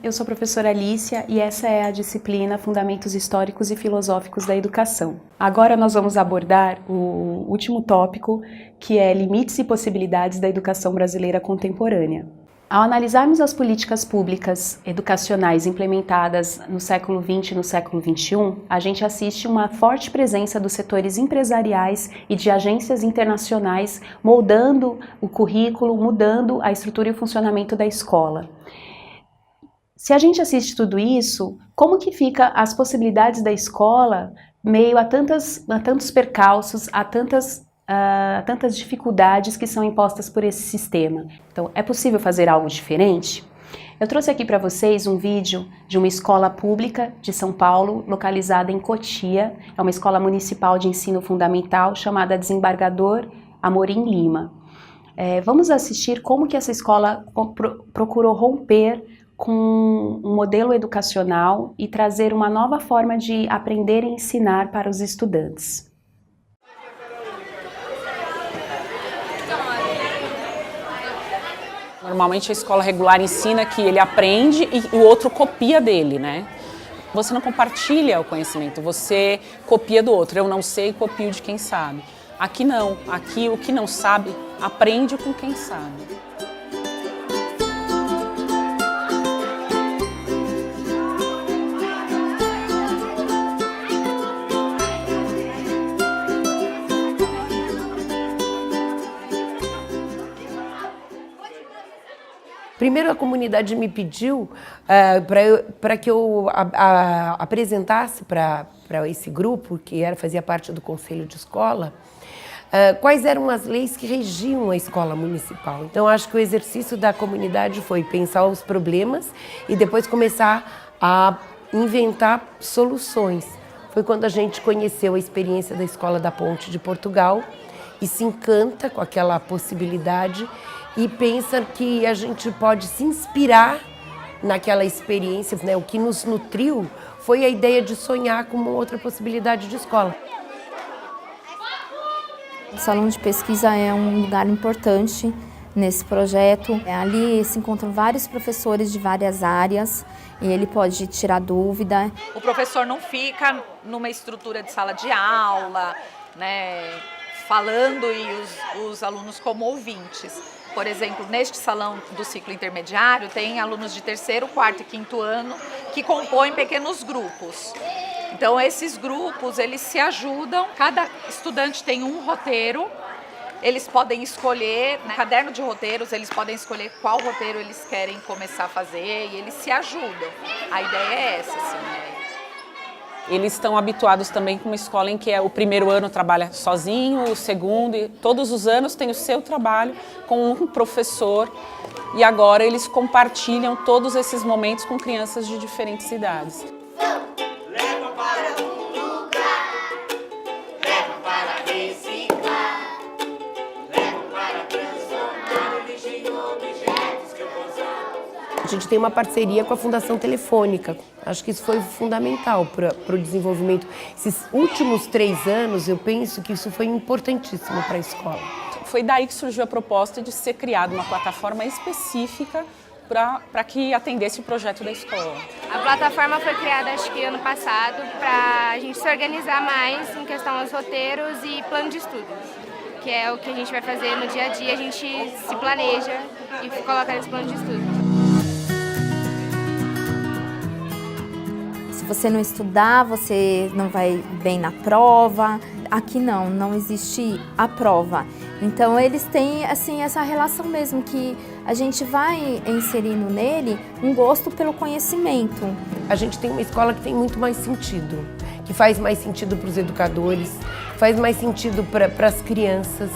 Eu sou a professora Alicia e essa é a disciplina Fundamentos Históricos e Filosóficos da Educação. Agora nós vamos abordar o último tópico, que é Limites e Possibilidades da Educação Brasileira Contemporânea. Ao analisarmos as políticas públicas educacionais implementadas no século XX e no século XXI, a gente assiste uma forte presença dos setores empresariais e de agências internacionais moldando o currículo, mudando a estrutura e o funcionamento da escola. Se a gente assiste tudo isso, como que fica as possibilidades da escola meio a tantos percalços, a tantas dificuldades que são impostas por esse sistema? Então, é possível fazer algo diferente? Eu trouxe aqui para vocês um vídeo de uma escola pública de São Paulo, localizada em Cotia. É uma escola municipal de ensino fundamental chamada Desembargador Amorim Lima. Vamos assistir como que essa escola procurou romper com um modelo educacional e trazer uma nova forma de aprender e ensinar para os estudantes. Normalmente a escola regular ensina que ele aprende e o outro copia dele, né? Você não compartilha o conhecimento, você copia do outro. Eu não sei e copio de quem sabe. Aqui não, aqui o que não sabe, aprende com quem sabe. Primeiro, a comunidade me pediu para que eu apresentasse para esse grupo, que fazia parte do conselho de escola, quais eram as leis que regiam a escola municipal. Então, acho que o exercício da comunidade foi pensar os problemas e depois começar a inventar soluções. Foi quando a gente conheceu a experiência da Escola da Ponte de Portugal e se encanta com aquela possibilidade e pensa que a gente pode se inspirar naquela experiência, né? O que nos nutriu foi a ideia de sonhar com uma outra possibilidade de escola. O Salão de Pesquisa é um lugar importante nesse projeto. Ali se encontram vários professores de várias áreas e ele pode tirar dúvida. O professor não fica numa estrutura de sala de aula, né, falando e os alunos como ouvintes. Por exemplo, neste salão do ciclo intermediário, tem alunos de terceiro, quarto e quinto ano que compõem pequenos grupos. Então, esses grupos, eles se ajudam, cada estudante tem um roteiro, eles podem escolher, no caderno de roteiros, eles podem escolher qual roteiro eles querem começar a fazer e eles se ajudam. A ideia é essa, assim, né? Eles estão habituados também com uma escola em que o primeiro ano trabalha sozinho, o segundo, e todos os anos tem o seu trabalho com um professor e agora eles compartilham todos esses momentos com crianças de diferentes idades. Leva para um lugar, leva para reciclar, leva para transformar em objetos que eu vou usar. A gente tem uma parceria com a Fundação Telefônica. Acho que isso foi fundamental para o desenvolvimento. Esses últimos 3 anos, eu penso que isso foi importantíssimo para a escola. Foi daí que surgiu a proposta de ser criada uma plataforma específica para que atendesse o projeto da escola. A plataforma foi criada, acho que ano passado, para a gente se organizar mais em questão aos roteiros e plano de estudos, que é o que a gente vai fazer no dia a dia, a gente se planeja e coloca nesse plano de estudos. Se você não estudar, você não vai bem na prova. Aqui não existe a prova. Então eles têm assim essa relação mesmo que a gente vai inserindo nele um gosto pelo conhecimento. A gente tem uma escola que tem muito mais sentido, que faz mais sentido para os educadores, faz mais sentido para as crianças.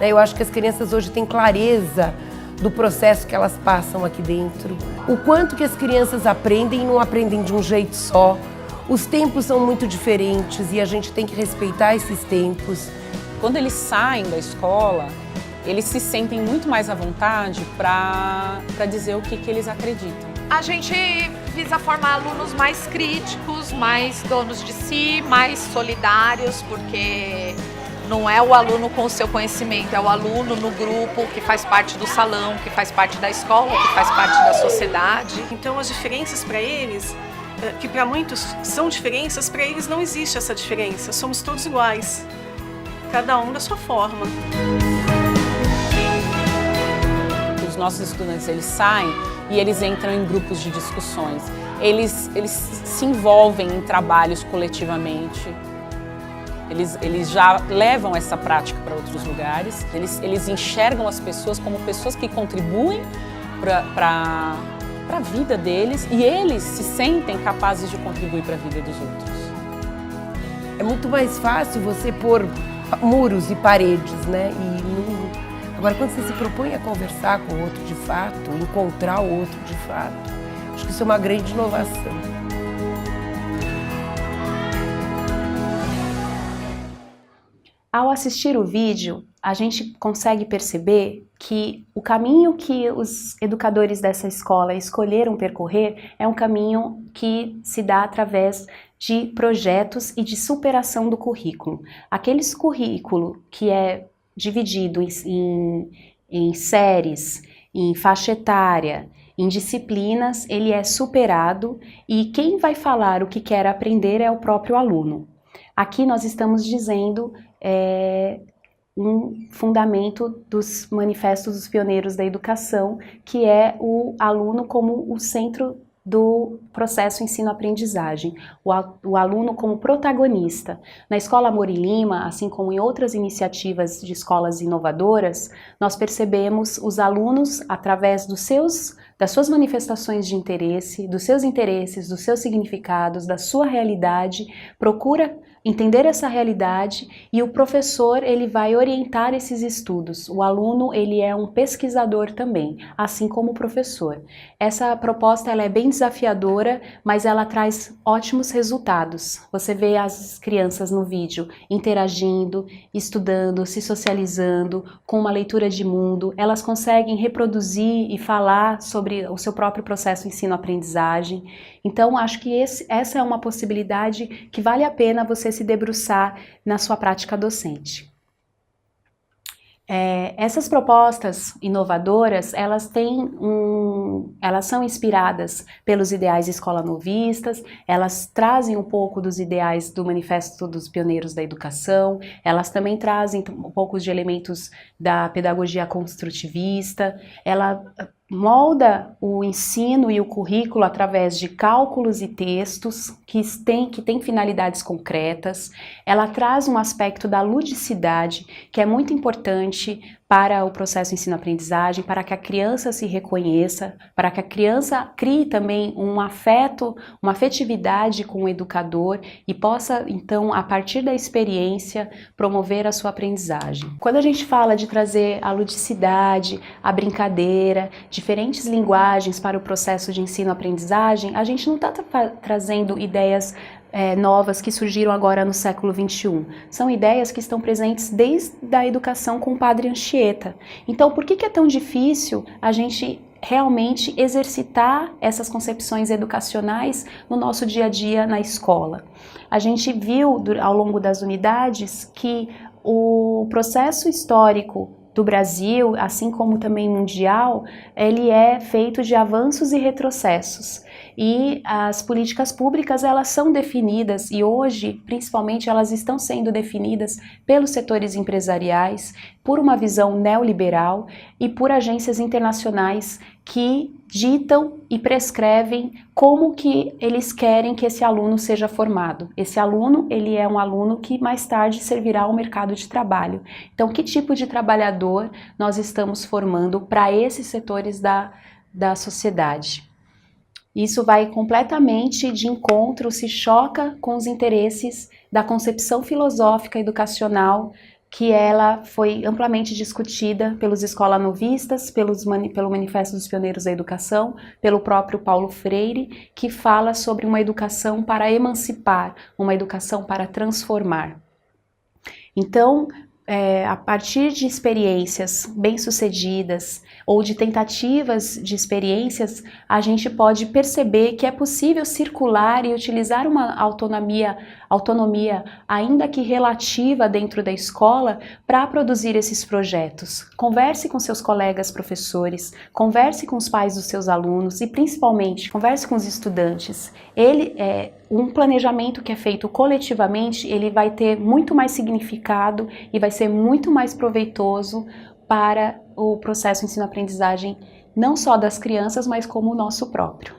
Eu acho que as crianças hoje têm clareza do processo que elas passam aqui dentro. O quanto que as crianças aprendem e não aprendem de um jeito só. Os tempos são muito diferentes e a gente tem que respeitar esses tempos. Quando eles saem da escola, eles se sentem muito mais à vontade para dizer o que eles acreditam. A gente visa formar alunos mais críticos, mais donos de si, mais solidários, porque Não é o aluno com o seu conhecimento, é o aluno no grupo, que faz parte do salão, que faz parte da escola, que faz parte da sociedade. Então as diferenças para eles, que para muitos são diferenças, para eles não existe essa diferença, somos todos iguais, cada um da sua forma. Os nossos estudantes, eles saem e eles entram em grupos de discussões, eles se envolvem em trabalhos coletivamente. Eles já levam essa prática para outros lugares, eles enxergam as pessoas como pessoas que contribuem para a vida deles e eles se sentem capazes de contribuir para a vida dos outros. É muito mais fácil você pôr muros e paredes, né? Agora, quando você se propõe a conversar com o outro de fato, encontrar o outro de fato, acho que isso é uma grande inovação. Ao assistir o vídeo, a gente consegue perceber que o caminho que os educadores dessa escola escolheram percorrer é um caminho que se dá através de projetos e de superação do currículo. Aquele currículo que é dividido em séries, em faixa etária, em disciplinas, ele é superado e quem vai falar o que quer aprender é o próprio aluno. Aqui nós estamos dizendo um fundamento dos manifestos dos pioneiros da educação, que é o aluno como o centro do processo ensino-aprendizagem, o aluno como protagonista. Na Escola Amor e Lima, assim como em outras iniciativas de escolas inovadoras, nós percebemos os alunos, através das suas manifestações de interesse, dos seus significados, da sua realidade, procura entender essa realidade e o professor ele vai orientar esses estudos. O aluno ele é um pesquisador também, assim como o professor. Essa proposta ela é bem desafiadora, mas ela traz ótimos resultados. Você vê as crianças no vídeo interagindo, estudando, se socializando, com uma leitura de mundo. Elas conseguem reproduzir e falar sobre o seu próprio processo ensino-aprendizagem. Então, acho que essa é uma possibilidade que vale a pena você se debruçar na sua prática docente. Essas propostas inovadoras, elas são inspiradas pelos ideais escola novistas, elas trazem um pouco dos ideais do Manifesto dos Pioneiros da Educação, elas também trazem um pouco de elementos da pedagogia construtivista, ela molda o ensino e o currículo através de cálculos e textos que têm finalidades concretas. Ela traz um aspecto da ludicidade, que é muito importante para o processo ensino-aprendizagem, para que a criança se reconheça, para que a criança crie também um afeto, uma afetividade com o educador e possa, então, a partir da experiência, promover a sua aprendizagem. Quando a gente fala de trazer a ludicidade, a brincadeira, diferentes linguagens para o processo de ensino-aprendizagem, a gente não está trazendo ideias novas que surgiram agora no século XXI. São ideias que estão presentes desde a educação com o padre Anchieta. Então, por que é tão difícil a gente realmente exercitar essas concepções educacionais no nosso dia a dia na escola? A gente viu ao longo das unidades que o processo histórico do Brasil, assim como também mundial, ele é feito de avanços e retrocessos. E as políticas públicas, elas são definidas e hoje, principalmente, elas estão sendo definidas pelos setores empresariais, por uma visão neoliberal e por agências internacionais que ditam e prescrevem como que eles querem que esse aluno seja formado. Esse aluno, ele é um aluno que mais tarde servirá ao mercado de trabalho. Então, que tipo de trabalhador nós estamos formando para esses setores da sociedade? Isso vai completamente de encontro, se choca com os interesses da concepção filosófica educacional, que ela foi amplamente discutida pelos escolanovistas, pelo Manifesto dos Pioneiros da Educação, pelo próprio Paulo Freire, que fala sobre uma educação para emancipar, uma educação para transformar. Então, a partir de experiências bem-sucedidas ou de tentativas de experiências, a gente pode perceber que é possível circular e utilizar uma autonomia ainda que relativa dentro da escola para produzir esses projetos. Converse com seus colegas professores, converse com os pais dos seus alunos e principalmente converse com os estudantes. Um planejamento que é feito coletivamente, ele vai ter muito mais significado e vai ser muito mais proveitoso para o processo ensino-aprendizagem, não só das crianças, mas como o nosso próprio.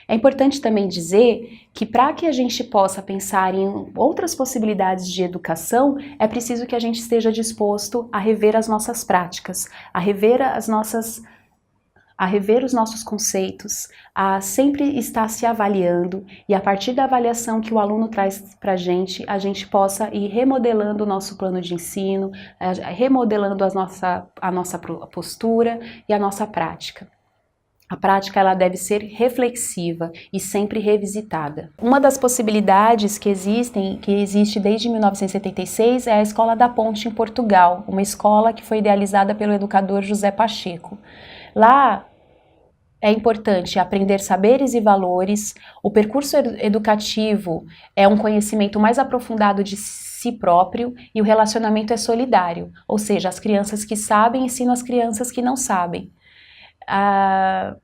É importante também dizer que para que a gente possa pensar em outras possibilidades de educação, é preciso que a gente esteja disposto a rever as nossas práticas, a rever os nossos conceitos, a sempre estar se avaliando e a partir da avaliação que o aluno traz para a gente possa ir remodelando o nosso plano de ensino, remodelando a nossa postura e a nossa prática. A prática ela deve ser reflexiva e sempre revisitada. Uma das possibilidades que existe desde 1976 é a Escola da Ponte em Portugal, uma escola que foi idealizada pelo educador José Pacheco. Lá é importante aprender saberes e valores, o percurso educativo é um conhecimento mais aprofundado de si próprio e o relacionamento é solidário, ou seja, as crianças que sabem ensinam as crianças que não sabem. A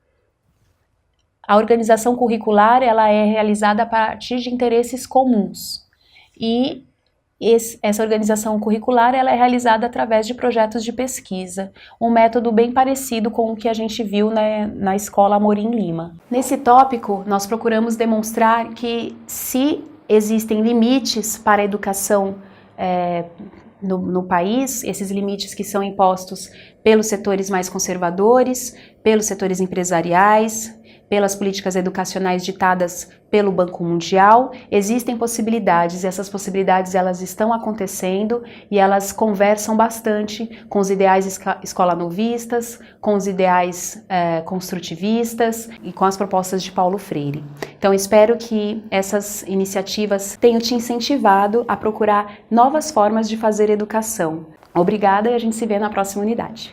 organização curricular ela é realizada a partir de interesses comuns e essa organização curricular ela é realizada através de projetos de pesquisa, um método bem parecido com o que a gente viu na Escola Amorim Lima. Nesse tópico, nós procuramos demonstrar que se existem limites para a educação no país, esses limites que são impostos pelos setores mais conservadores, pelos setores empresariais, pelas políticas educacionais ditadas pelo Banco Mundial, existem possibilidades, e essas possibilidades elas estão acontecendo e elas conversam bastante com os ideais escola-novistas, com os ideais construtivistas e com as propostas de Paulo Freire. Então espero que essas iniciativas tenham te incentivado a procurar novas formas de fazer educação. Obrigada e a gente se vê na próxima unidade.